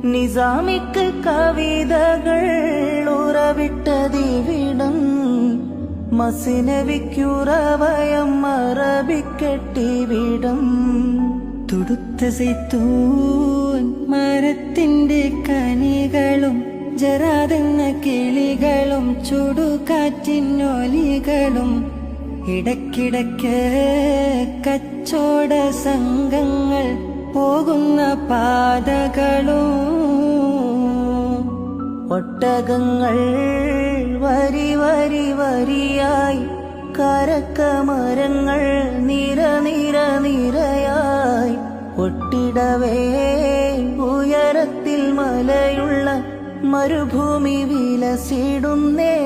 നിസാമിക്ക് കവിതകൾ ഉറവിട്ടതിവിടം, മസ്നവിക്കുറവയം അറബിക്കെട്ടിവിടം. തുടുത്ത സൈത്തൂൻ മരത്തിന്റെ കനികളും ജറാതെന്ന കിളികളും ചുടുകാറ്റിനൊലികളും ഇടയ്ക്കിടയ്ക്ക് കച്ചോട സംഘങ്ങൾ പോകുന്ന പാതകളും ഒട്ടകങ്ങൾ വരി വരി വരിയായി കരക്കമരങ്ങൾ നിര നിര നിരയായി ഒട്ടിടവേ ഉയരത്തിൽ മലയുള്ള മരുഭൂമി വിലസിടുന്നേ.